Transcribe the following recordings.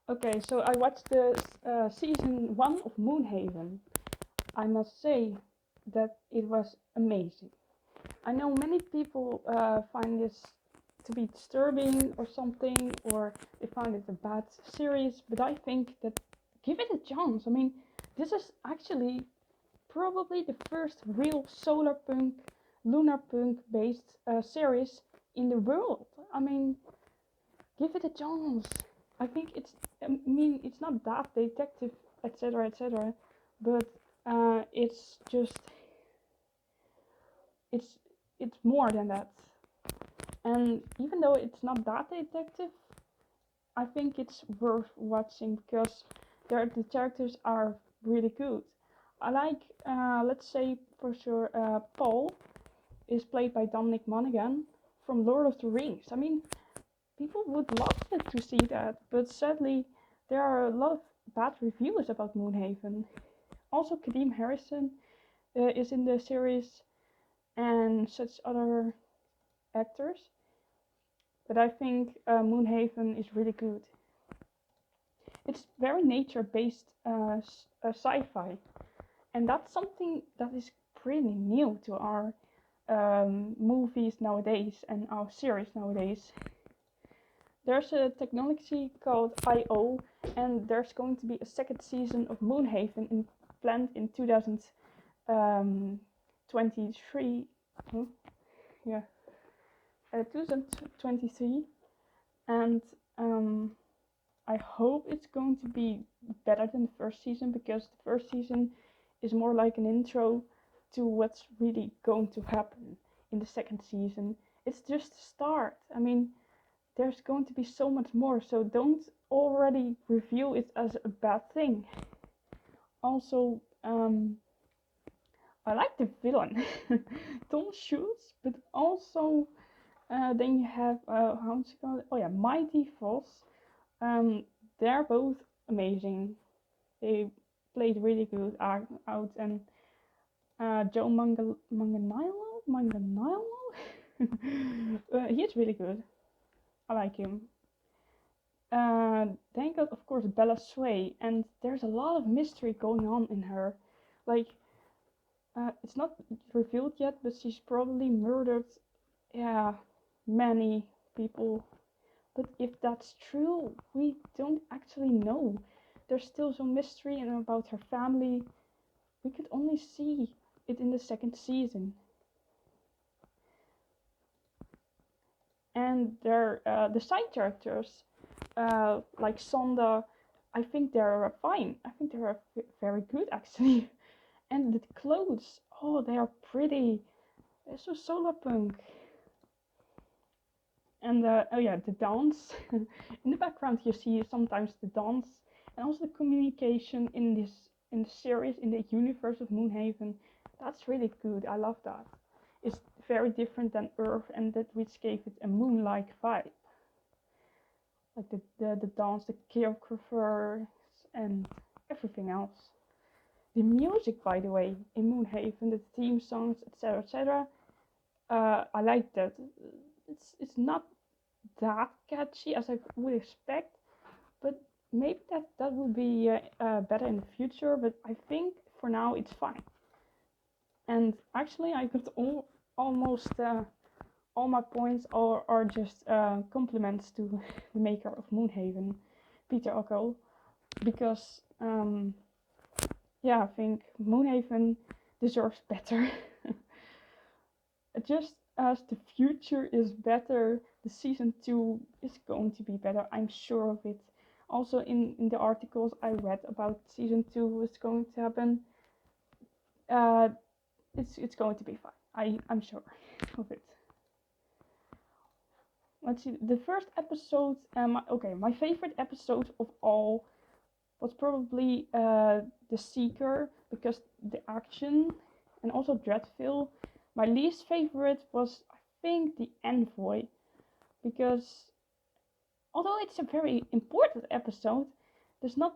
Okay, so I watched the season 1 of Moonhaven. I must say that it was amazing. I know many people find this to be disturbing or something, or they find it a bad series, but I think that give it a chance. I mean, this is actually probably the first real Solarpunk, LUNARPUNK based series in the world. I mean, give it a chance. I think it's not that detective, etc., etc., but it's just, it's it's more than that. And even though it's not that detective, I think it's worth watching because the characters are really good. I like, let's say for sure, Paul is played by Dominic Monaghan from Lord of the Rings. I mean, people would love to see that, but sadly, there are a lot of bad reviews about Moonhaven. Also, Kadeem Harrison is in the series, and such other actors. But I think Moonhaven is really good. It's very nature-based sci-fi, and that's something that is pretty new to our movies nowadays and our series nowadays. There's a technology called I/O, and there's going to be a second season of Moonhaven planned in 2023. Yeah, 2023, and I hope it's going to be better than the first season, because the first season is more like an intro to what's really going to happen in the second season. It's just the start. I mean, there's going to be so much more, so don't already review it as a bad thing. Also, I like the villain, Tom Schultz, but also then you have, how's it called? Oh yeah, Mighty Voss. They're both amazing. They played really good out, and Joe Manganiello? He's really good. I like him. Then you got, of course, Bella Sway, and there's a lot of mystery going on in her. Like, it's not revealed yet, but she's probably murdered, yeah, many people. But if that's true, we don't actually know. There's still some mystery and about her family. We could only see it in the second season. And the side characters, like Sonda, I think they're fine. I think they're very good, actually. And the clothes, oh, they are pretty. They're so Solarpunk. And oh yeah, the dance. In the background you see sometimes the dance, and also the communication in the series, in the universe of Moonhaven. That's really good. I love that. It's very different than Earth, and that which gave it a moon-like vibe. Like the dance, the choreographers, and everything else. The music, by the way, in Moonhaven, the theme songs, etc., etc. I like that. It's not that catchy as I would expect, but maybe that will be better in the future. But I think for now it's fine. And actually, I got almost all my points are just compliments to the maker of Moonhaven, Peter Ockel, because yeah, I think Moonhaven deserves better. Just as the future is better, the season 2 is going to be better. I'm sure of it. Also, in the articles I read about season 2 was going to happen, it's going to be fine. I'm sure of it. Let's see. The first episode, my favorite episode of all was probably The Seeker, because the action, and also Dreadville. My least favorite was, I think, The Envoy, because although it's a very important episode, there's not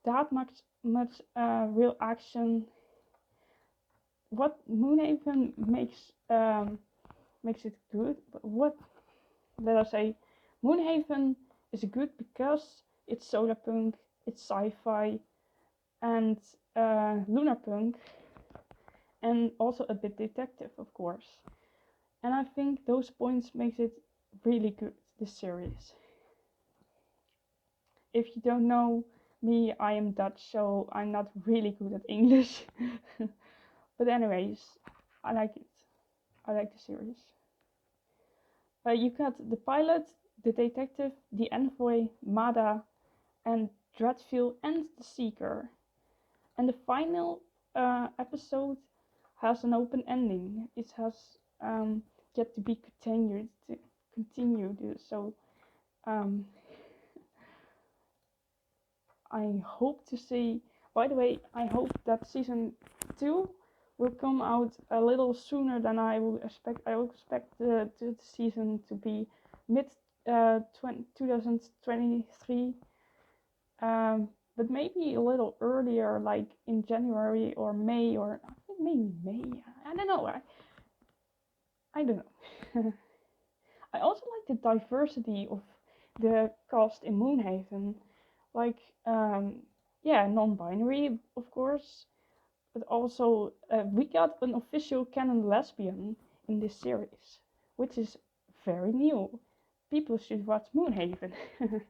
that much real action. What Moonhaven makes it good, but what, let us say, Moonhaven is good because It's solarpunk, it's sci-fi, and LUNARPUNK, and also a bit detective, of course. And I think those points makes it really good, this series. If you don't know me, I am Dutch, so I'm not really good at English. But anyways, I like it. I like the series. You got the pilot, the detective, the envoy, Mada, and Dreadfield, and the Seeker. And the final episode has an open ending. It has yet to be continued. So I hope to see. By the way, I hope that season 2 will come out a little sooner than I would expect. I would expect the season to be mid 2023. But maybe a little earlier, like in January or May, or I think maybe May. I don't know. I don't know. I also like the diversity of the cast in Moonhaven. Like, non-binary, of course, but also we got an official canon lesbian in this series, which is very new. People should watch Moonhaven.